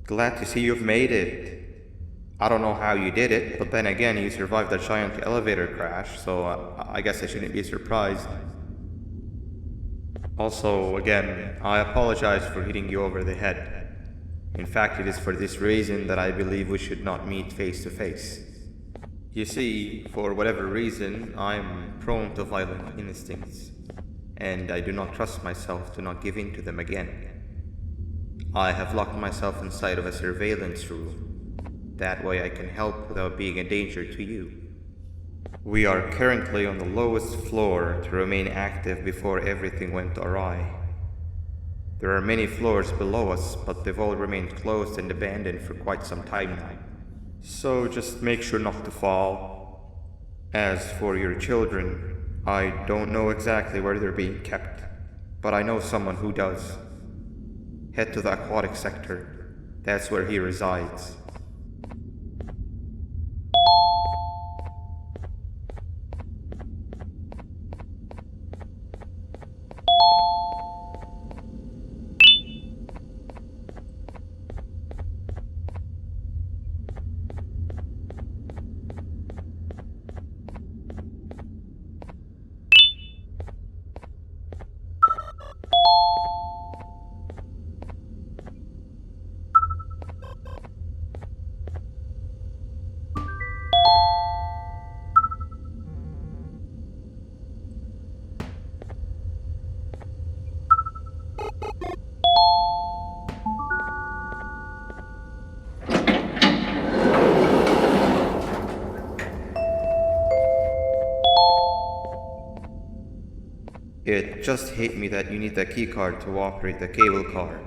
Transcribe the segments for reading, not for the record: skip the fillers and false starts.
Glad to see you've made it. I don't know how you did it, but then again, you survived a giant elevator crash, so I guess I shouldn't be surprised. Also, again, I apologize for hitting you over the head. In fact, it is for this reason that I believe we should not meet face to face. You see, for whatever reason, I'm prone to violent instincts, and I do not trust myself to not give in to them again. I have locked myself inside of a surveillance room. That way I can help without being a danger to you. We are currently on the lowest floor to remain active before everything went awry. There are many floors below us, but they've all remained closed and abandoned for quite some time now. So just make sure not to fall. As for your children, I don't know exactly where they're being kept, but I know someone who does. Head to the aquatic sector. That's where he resides. It just hit me that you need the keycard to operate the cable car.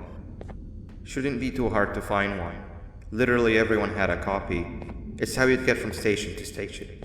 Shouldn't be too hard to find one. Literally everyone had a copy. It's how you'd get from station to station.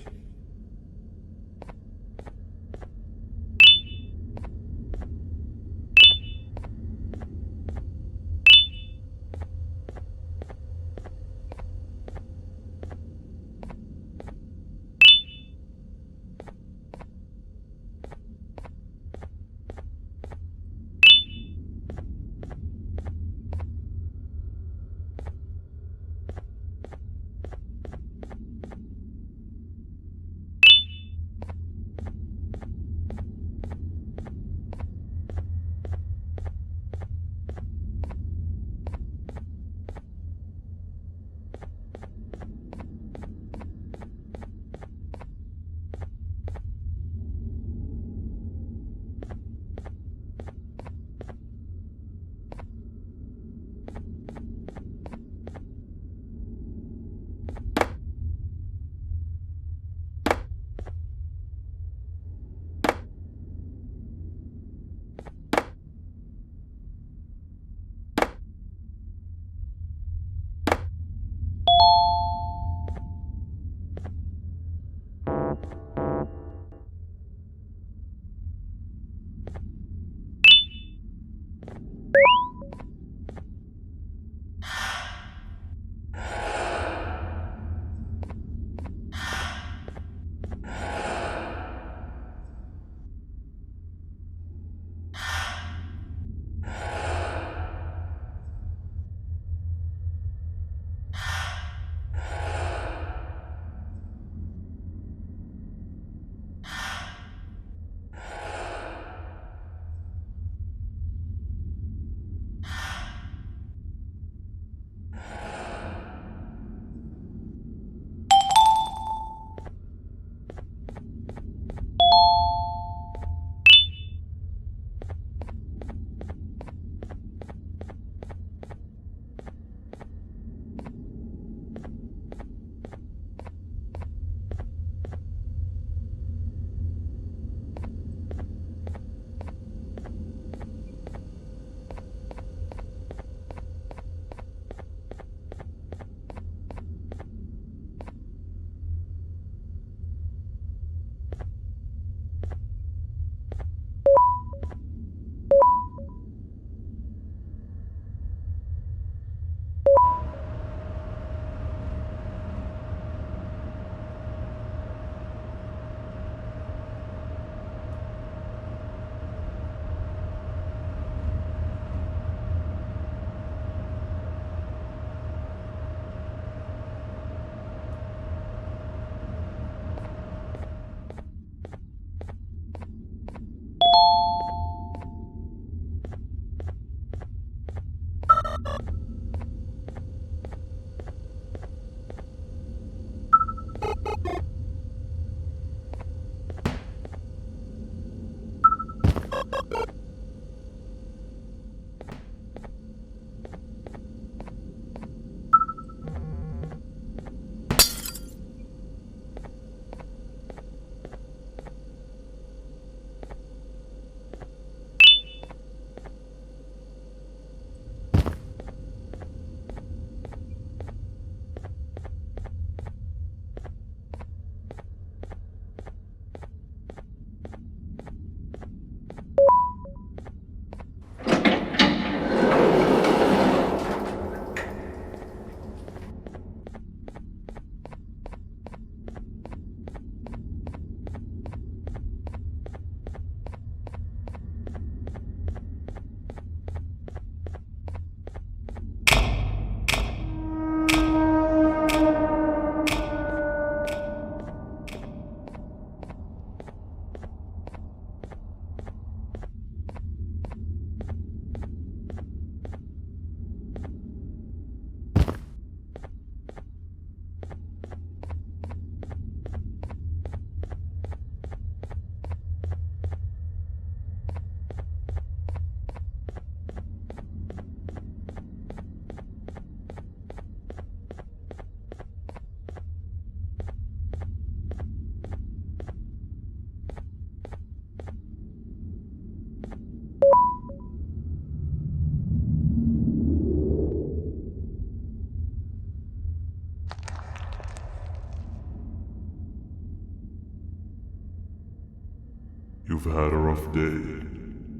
You've had a rough day,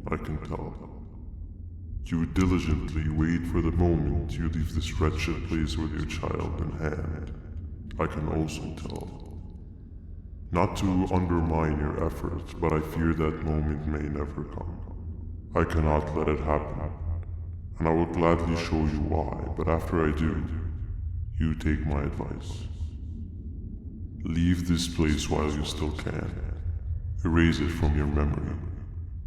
I can tell. You diligently wait for the moment you leave this wretched place with your child in hand. I can also tell. Not to undermine your efforts, but I fear that moment may never come. I cannot let it happen, and I will gladly show you why, but after I do, you take my advice. Leave this place while you still can. Erase it from your memory.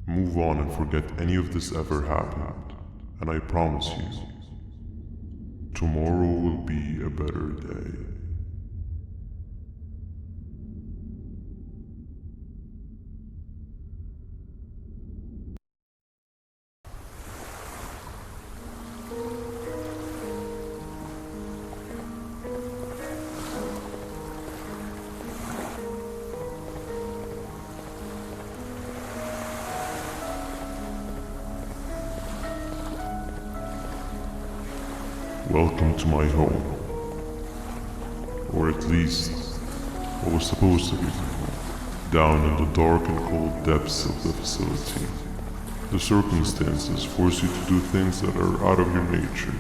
Move on and forget any of this ever happened, and I promise you, tomorrow will be a better day. Welcome to my home. Or at least, what was supposed to be, down in the dark and cold depths of the facility. The circumstances force you to do things that are out of your nature.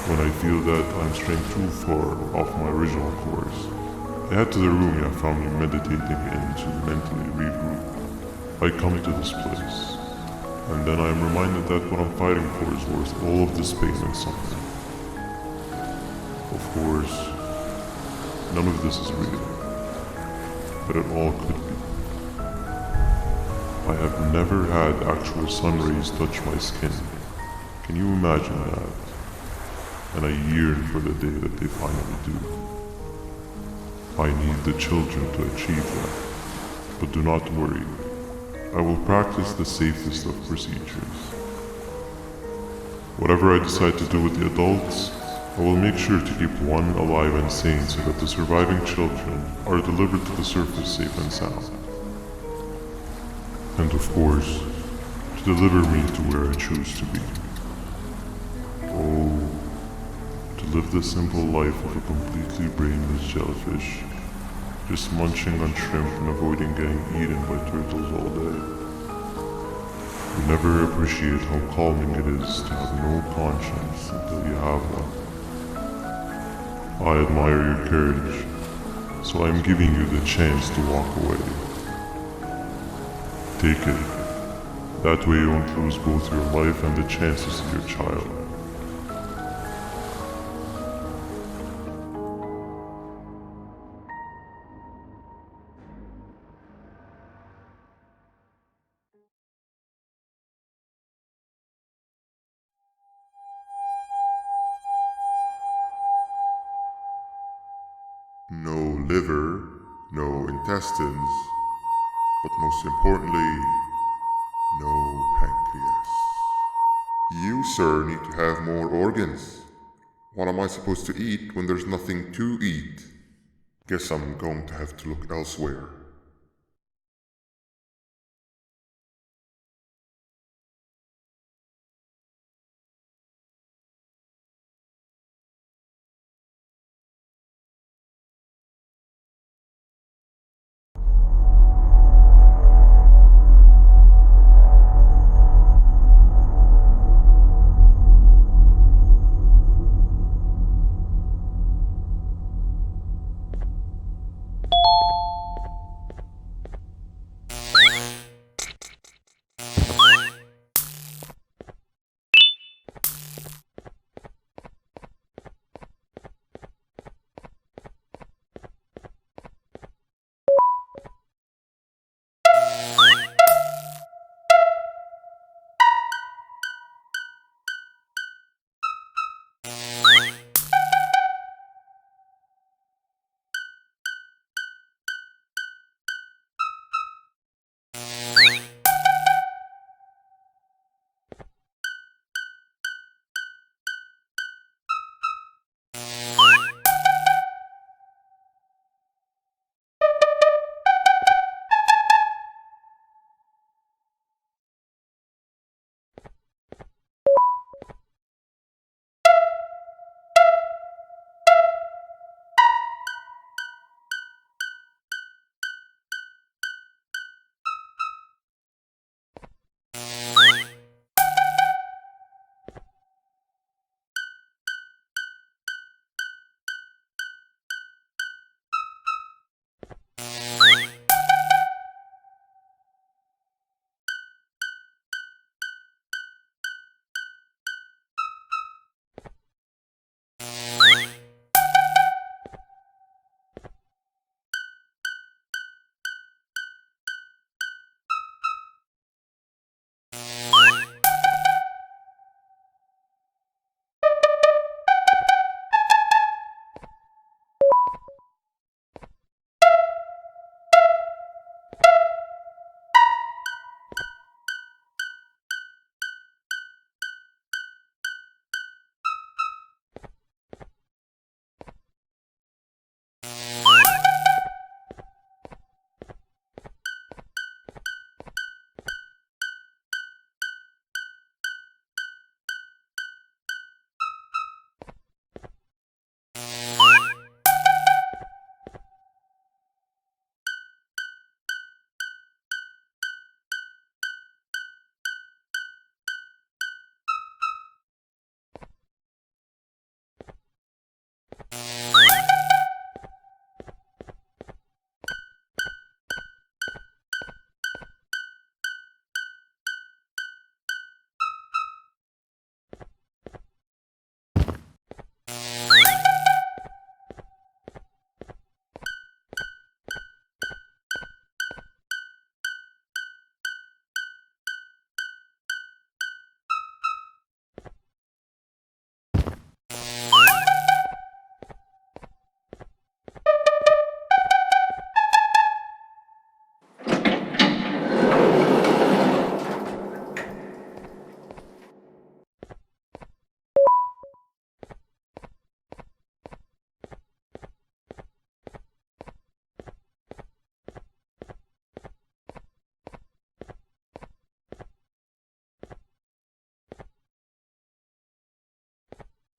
When I feel that I'm straying too far off my original course, I head to the room you found me meditating in to mentally regroup. I come to this place, and then I am reminded that what I'm fighting for is worth all of this pain and suffering. Of course, none of this is real, but it all could be. I have never had actual sun rays touch my skin. Can you imagine that? And I yearn for the day that they finally do. I need the children to achieve that, but do not worry. I will practice the safest of procedures. Whatever I decide to do with the adults, I will make sure to keep one alive and sane so that the surviving children are delivered to the surface safe and sound. And of course, to deliver me to where I choose to be. Oh, to live the simple life of a completely brainless jellyfish, just munching on shrimp and avoiding getting eaten by turtles all day. You never appreciate how calming it is to have no conscience until you have one. I admire your courage, so I am giving you the chance to walk away. Take it. That way you won't lose both your life and the chances of your child. No liver, no intestines, but most importantly, no pancreas. You, sir, need to have more organs. What am I supposed to eat when there's nothing to eat? Guess I'm going to have to look elsewhere.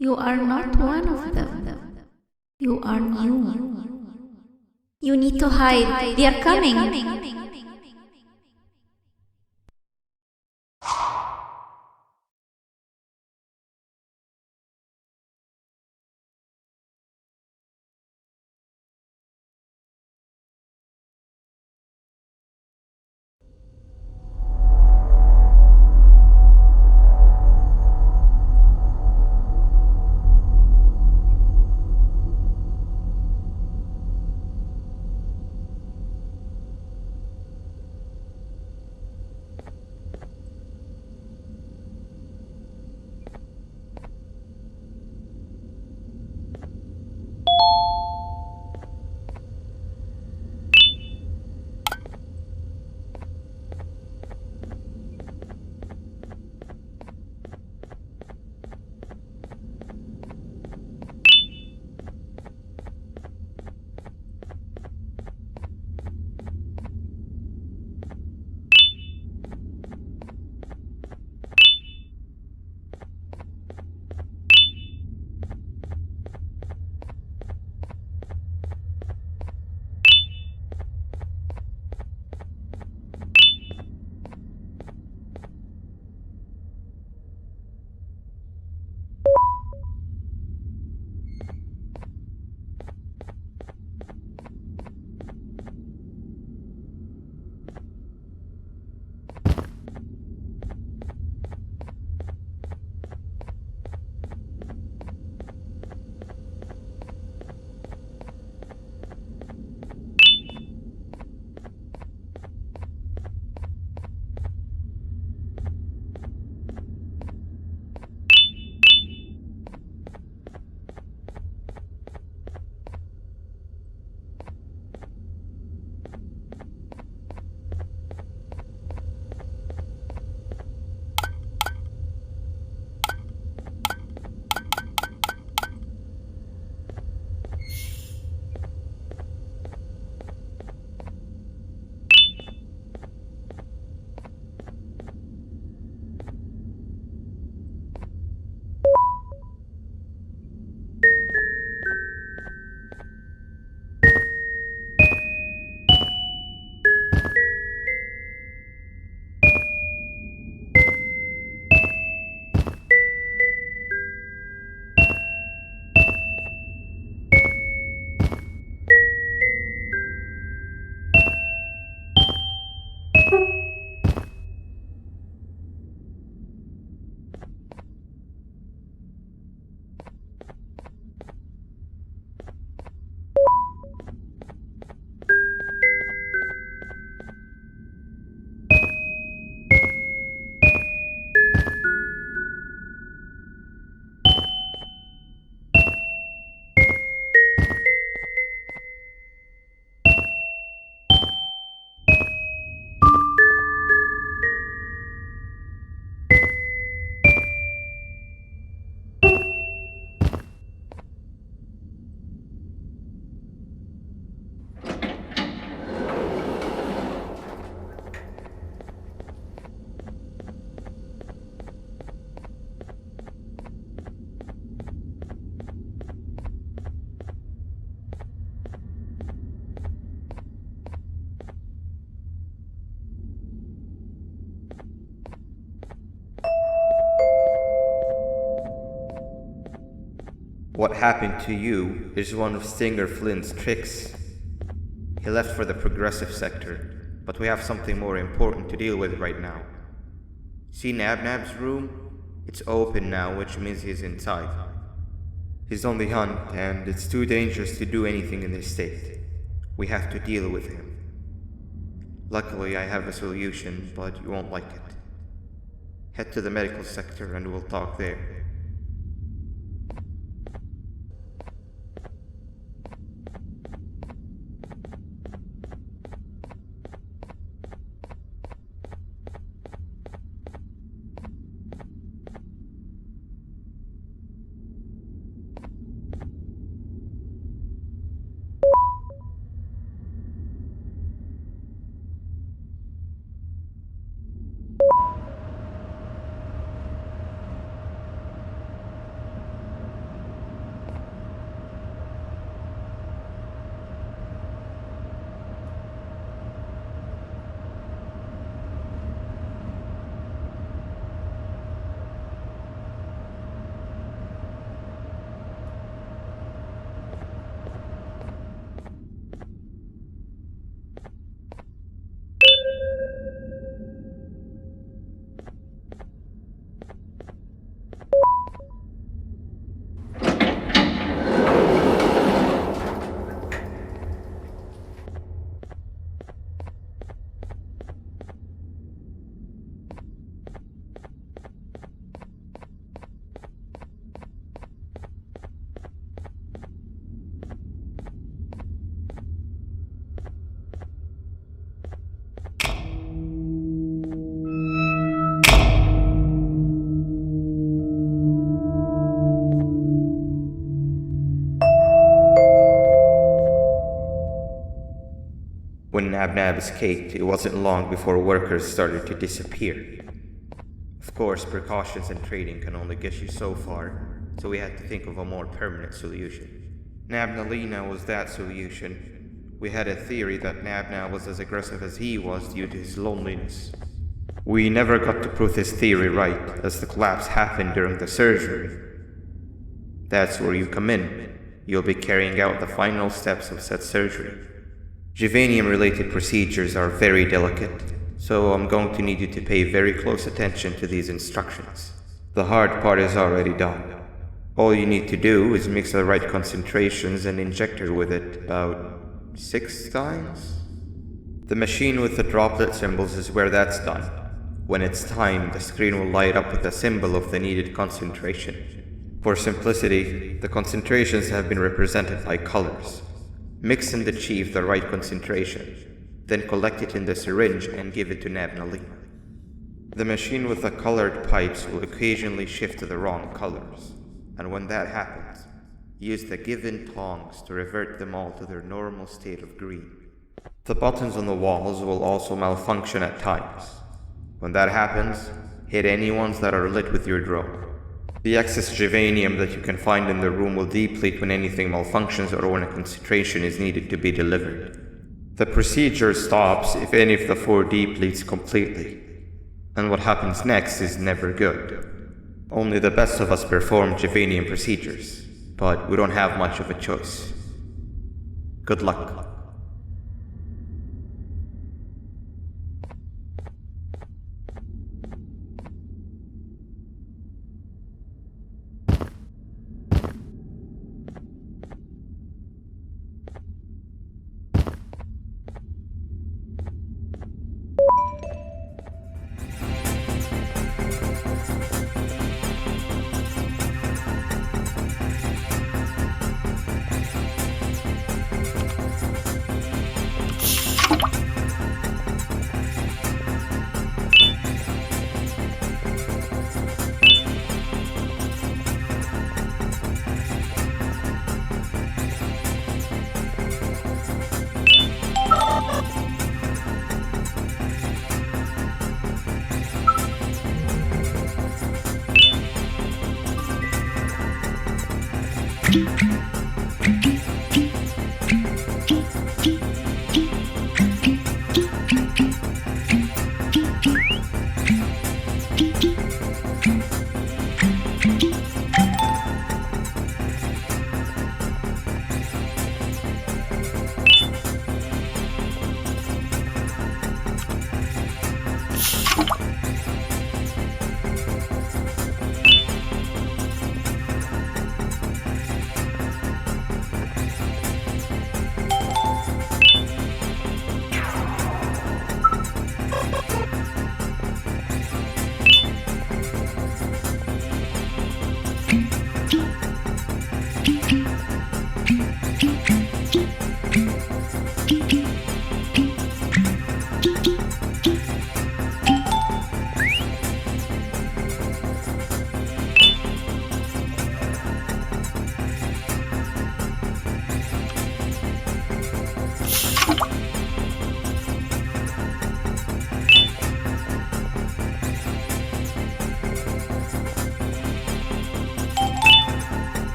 You are not one of them. You are new. You need to hide. They are coming. What happened to you is one of Stinger Flynn's tricks. He left for the progressive sector, but we have something more important to deal with right now. See NabNab's room? It's open now, which means he's inside. He's on the hunt, and it's too dangerous to do anything in this state. We have to deal with him. Luckily, I have a solution, but you won't like it. Head to the medical sector and we'll talk there. NabNab escaped, it wasn't long before workers started to disappear. Of course, precautions and trading can only get you so far, so we had to think of a more permanent solution. Nabnaleena was that solution. We had a theory that NabNab was as aggressive as he was due to his loneliness. We never got to prove this theory right, as the collapse happened during the surgery. That's where you come in. You'll be carrying out the final steps of said surgery. Givanium-related procedures are very delicate, so I'm going to need you to pay very close attention to these instructions. The hard part is already done. All you need to do is mix the right concentrations and inject her with it about 6 times? The machine with the droplet symbols is where that's done. When it's timed, the screen will light up with the symbol of the needed concentration. For simplicity, the concentrations have been represented by colors. Mix and achieve the right concentration, then collect it in the syringe and give it to Nabnaleena. The machine with the colored pipes will occasionally shift to the wrong colors, and when that happens, use the given tongs to revert them all to their normal state of green. The buttons on the walls will also malfunction at times. When that happens, hit any ones that are lit with your drone. The excess givanium that you can find in the room will deplete when anything malfunctions or when a concentration is needed to be delivered. The procedure stops if any of the 4 depletes completely, and what happens next is never good. Only the best of us perform givanium procedures, but we don't have much of a choice. Good luck.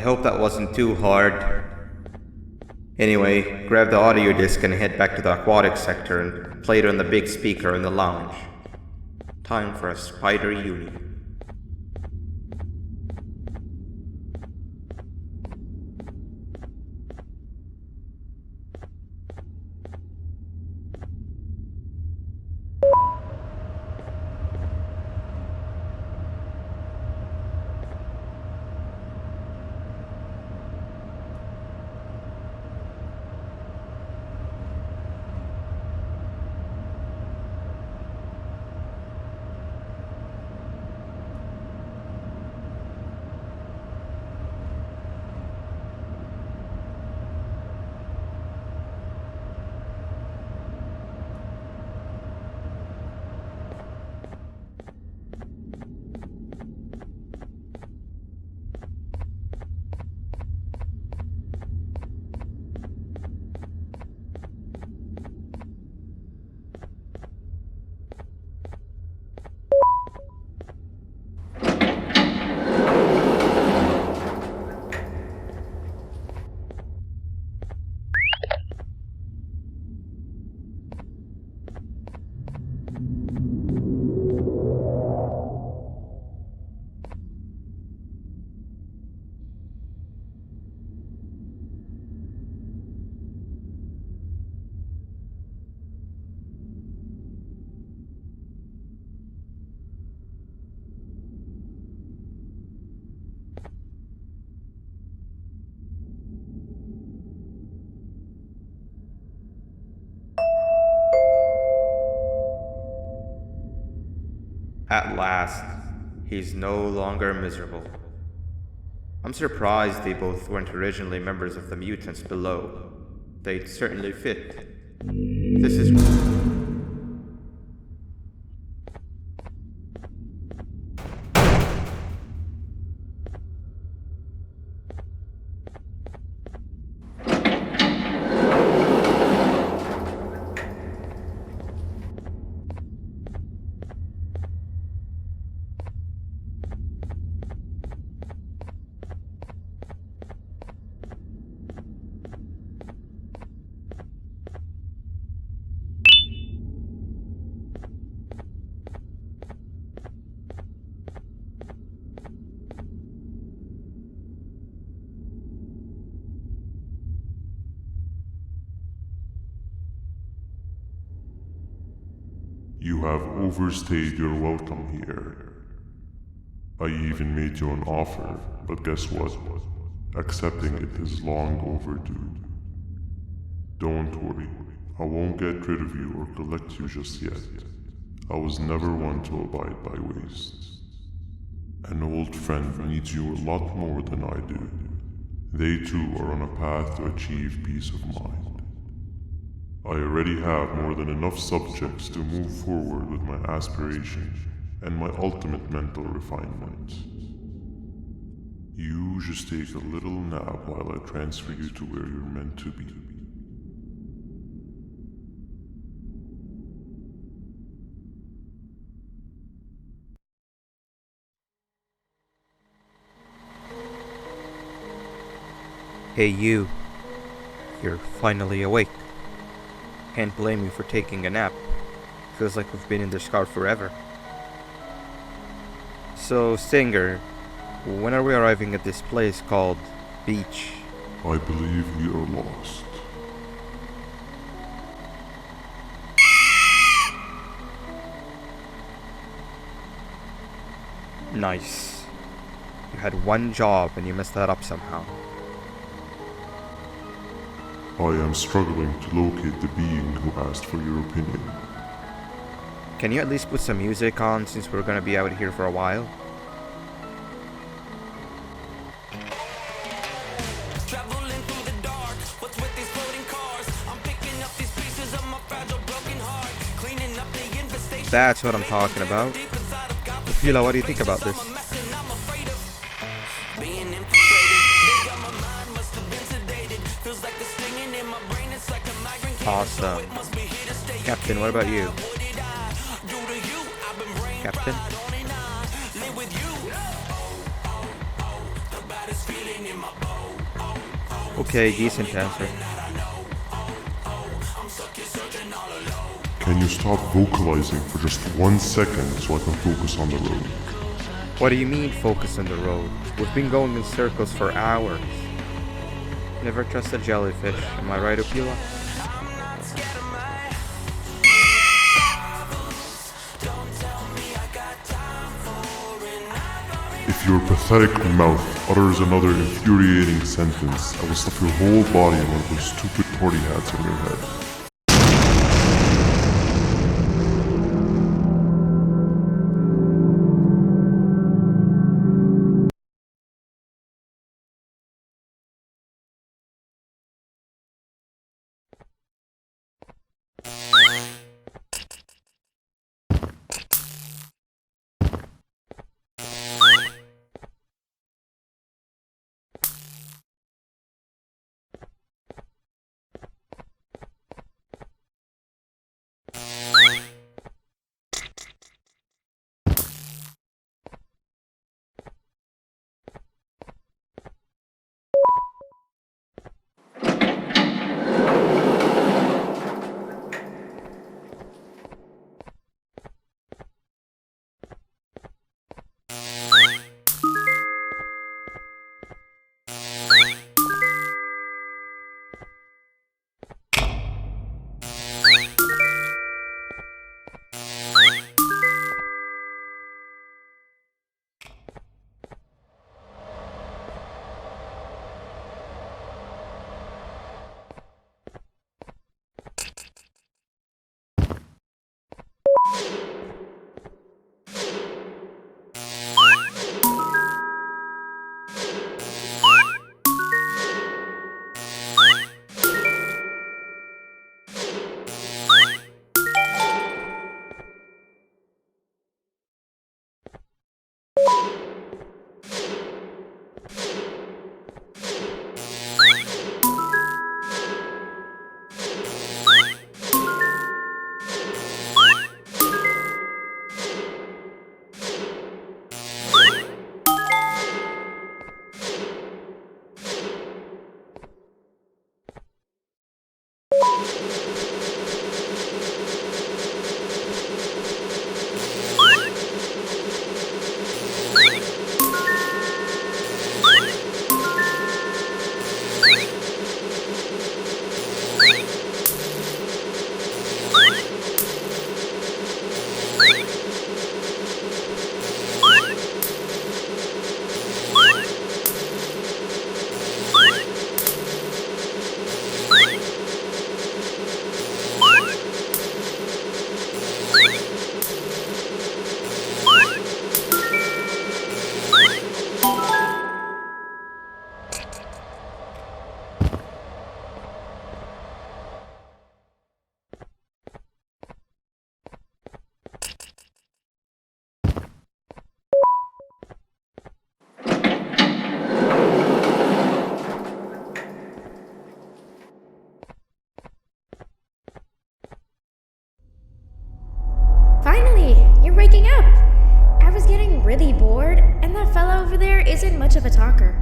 hope that wasn't too hard. Anyway, grab the audio disc and head back to the aquatic sector and play it on the big speaker in the lounge. Time for a spider uni. At last, he's no longer miserable. I'm surprised they both weren't originally members of the mutants below. They'd certainly fit. This is... You have overstayed your welcome here. I even made you an offer, but guess what? Accepting it is long overdue. Don't worry, I won't get rid of you or collect you just yet. I was never one to abide by waste. An old friend needs you a lot more than I do. They too are on a path to achieve peace of mind. I already have more than enough subjects to move forward with my aspiration and my ultimate mental refinement. You just take a little nap while I transfer you to where you're meant to be. Hey you. You're finally awake. Can't blame you for taking a nap. Feels like we've been in this car forever. So, Stinger, when are we arriving at this place called Beach? I believe we are lost. Nice. You had one job and you messed that up somehow. I am struggling to locate the being who asked for your opinion. Can you at least put some music on since we're gonna be out here for a while? Traveling through the dark, what's with these floating cars? I'm picking up these pieces of my fragile broken heart, cleaning up the infestation. That's what I'm talking about. Opila, what do you think about this? Being infiltrated, they got my mind, must have been sedated. Feels like the stinging in my brain, it's like a migraine. Awesome. Captain, what about you? Captain? Live with you. The baddest feeling in my Okay, decent answer. Can you stop vocalizing for just 1 second so I can focus on the road? What do you mean focus on the road? We've been going in circles for hours. Never trust a jellyfish, am I right, Opila? If your pathetic mouth utters another infuriating sentence, I will stuff your whole body in one of those stupid party hats on your head. Finally, you're waking up! I was getting really bored, and that fella over there isn't much of a talker.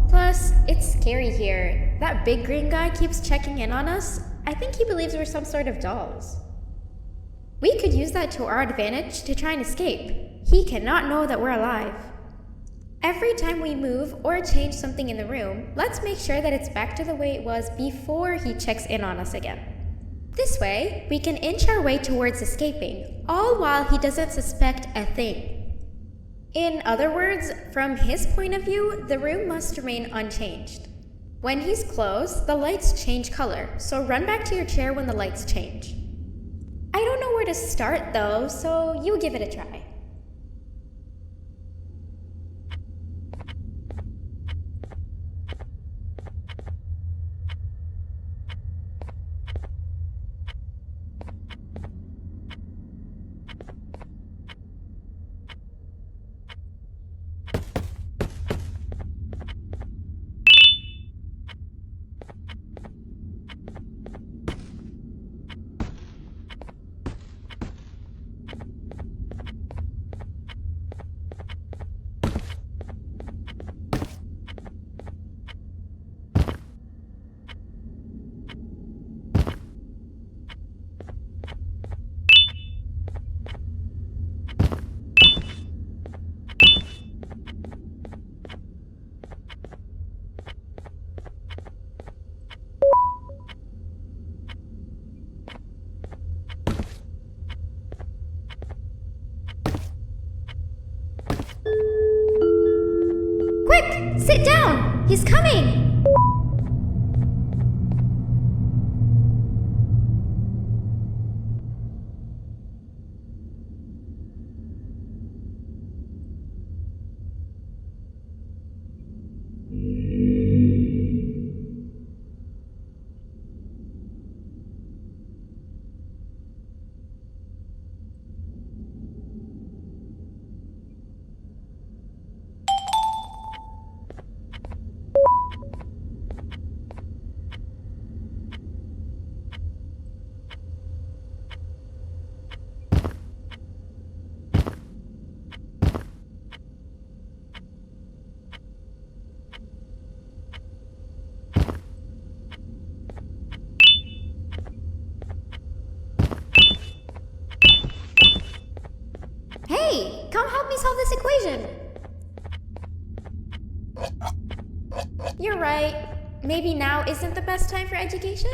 Plus, it's scary here. That big green guy keeps checking in on us. I think he believes we're some sort of dolls. We could use that to our advantage to try and escape. He cannot know that we're alive. Every time we move or change something in the room, let's make sure that it's back to the way it was before he checks in on us again. This way, we can inch our way towards escaping, all while he doesn't suspect a thing. In other words, from his point of view, the room must remain unchanged. When he's close, the lights change color, so run back to your chair when the lights change. I don't know where to start though, so you give it a try. come help me solve this equation. You're right. Maybe now isn't the best time for education?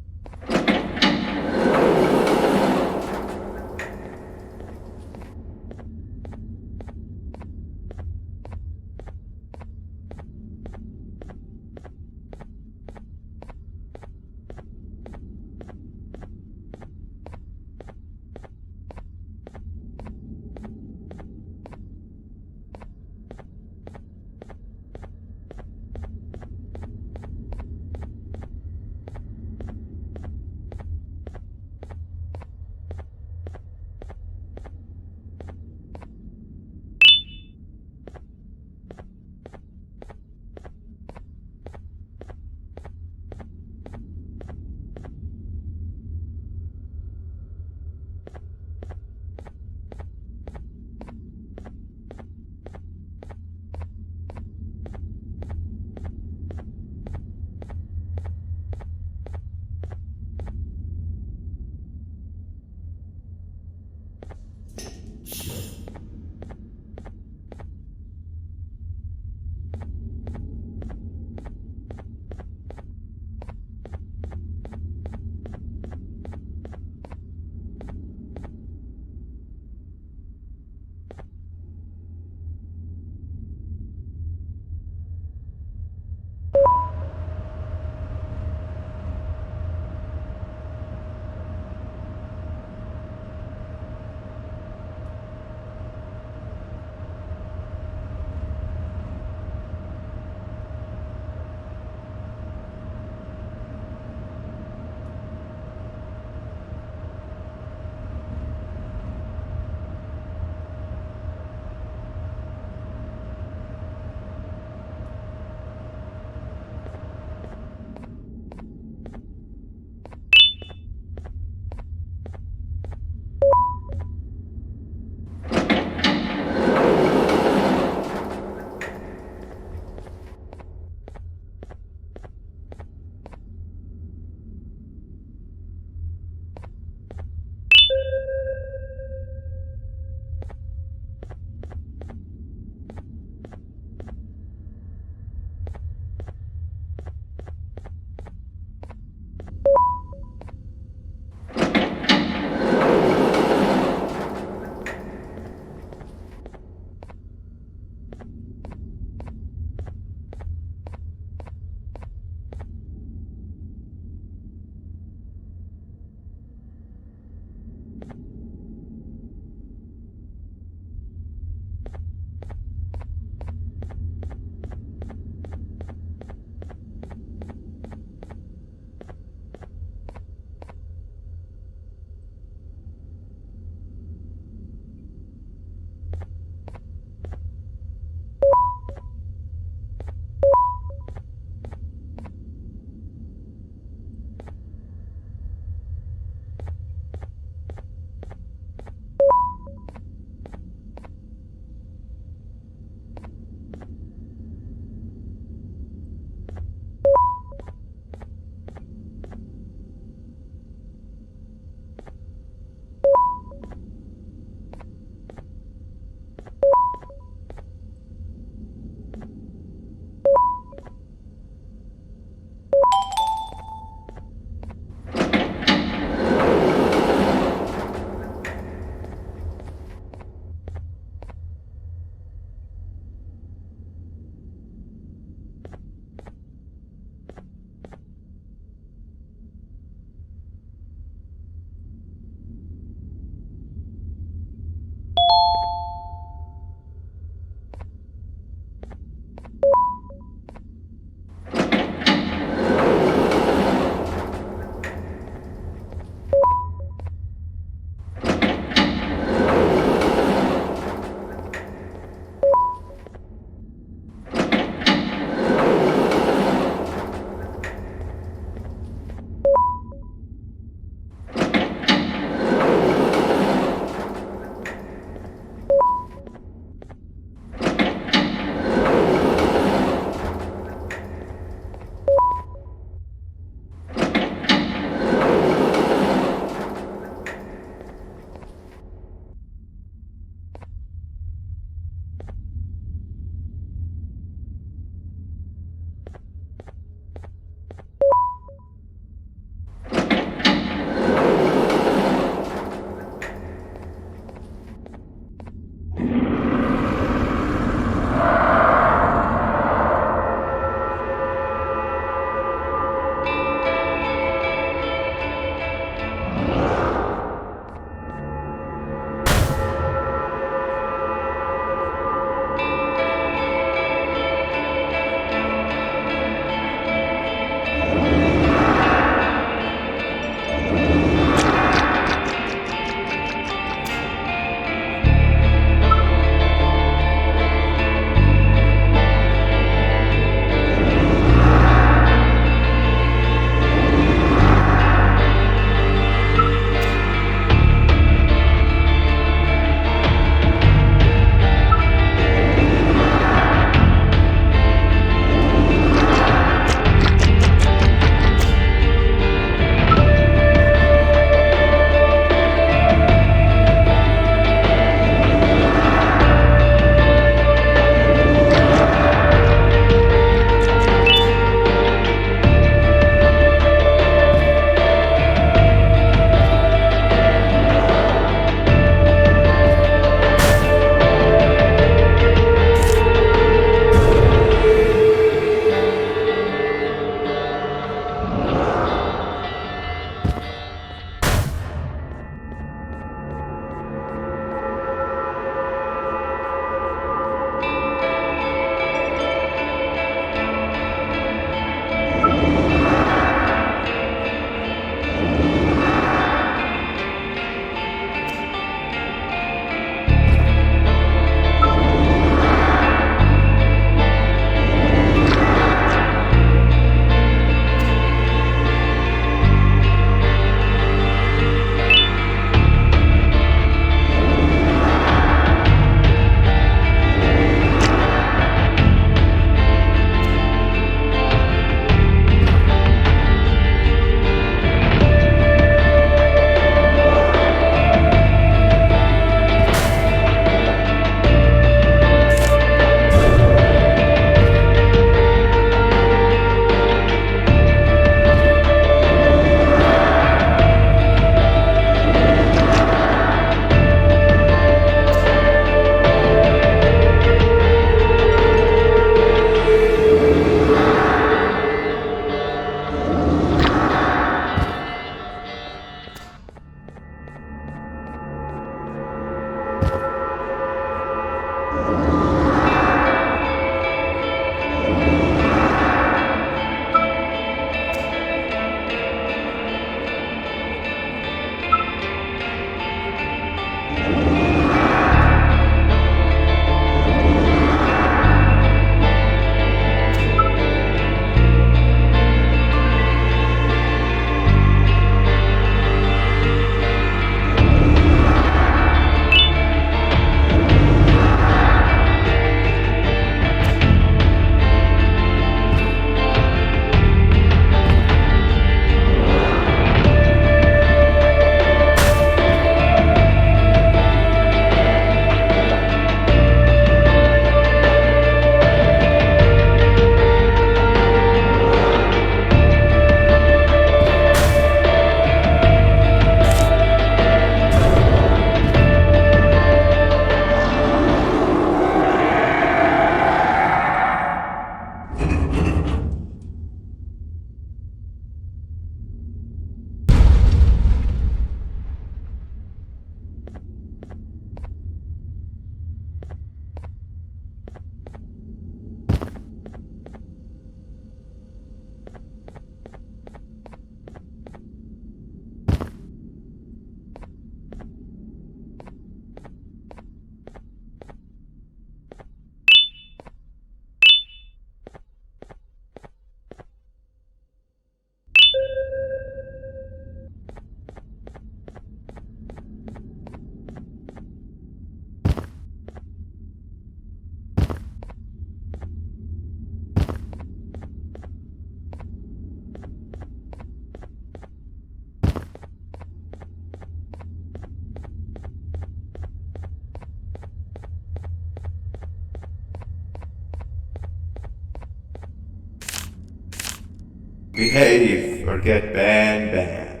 Behave or get BanBan.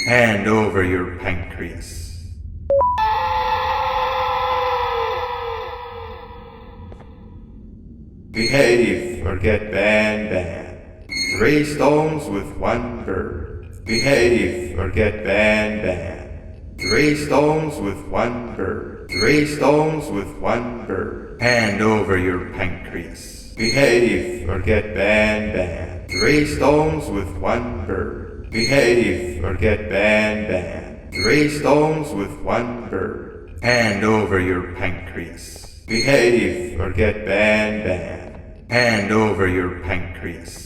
Hand over your pancreas. Behave or get BanBan. 3 stones with 1 bird. Behave or get BanBan. 3 stones with 1 bird. 3 stones with 1 bird. Hand over your pancreas. Behave or get BanBan. 3 stones with 1 bird. Behave or get BanBan. 3 stones with 1 bird. Hand over your pancreas. Behave or get BanBan. Hand over your pancreas.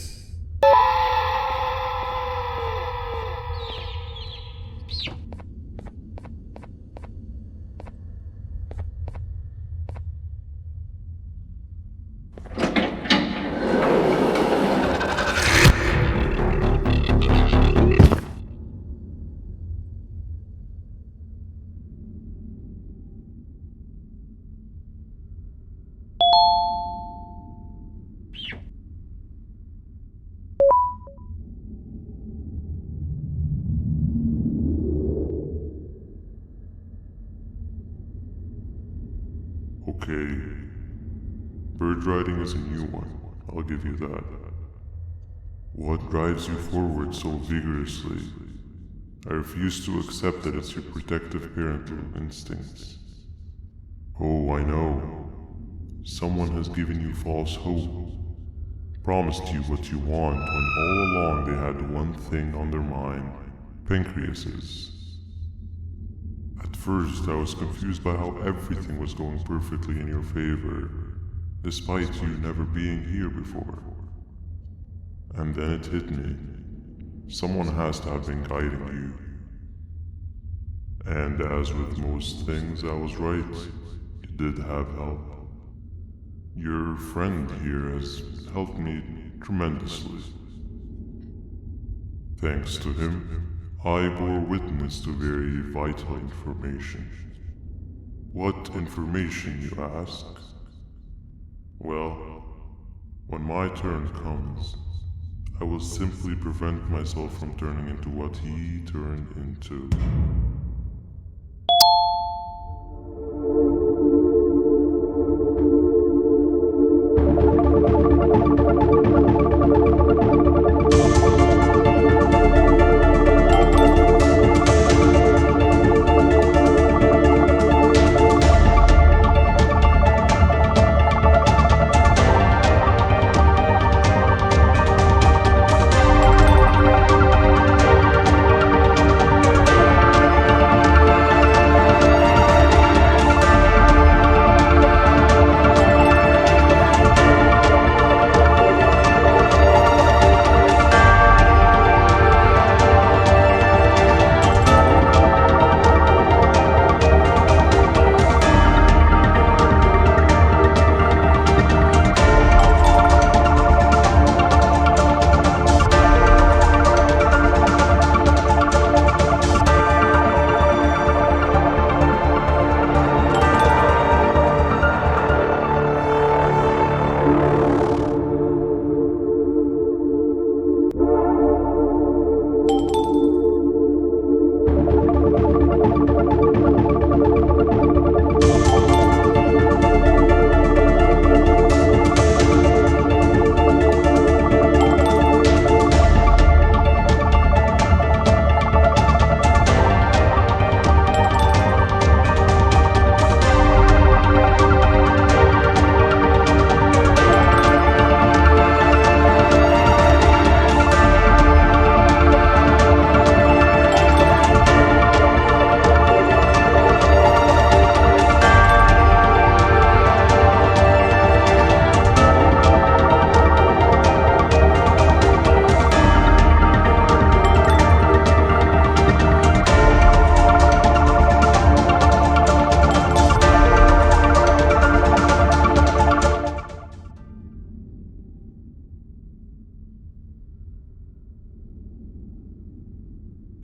Okay. Bird riding is a new one, I'll give you that. What drives you forward so vigorously? I refuse to accept that it's your protective parental instincts. Oh, I know. Someone has given you false hope. Promised you what you want when all along they had one thing on their mind. Pancreases. At first, I was confused by how everything was going perfectly in your favor, despite you never being here before. And then it hit me. Someone has to have been guiding you. And as with most things, I was right. You did have help. Your friend here has helped me tremendously. Thanks to him, I bore witness to very vital information. What information, you ask? Well, when my turn comes, I will simply prevent myself from turning into what he turned into.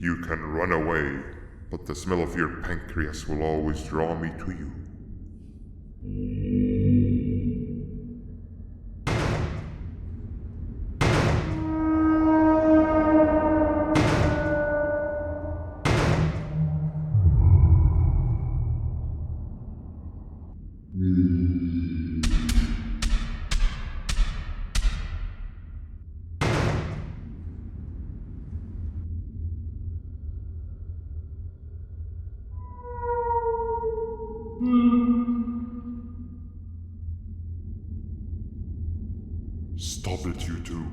You can run away, but the smell of your pancreas will always draw me to you. that you do.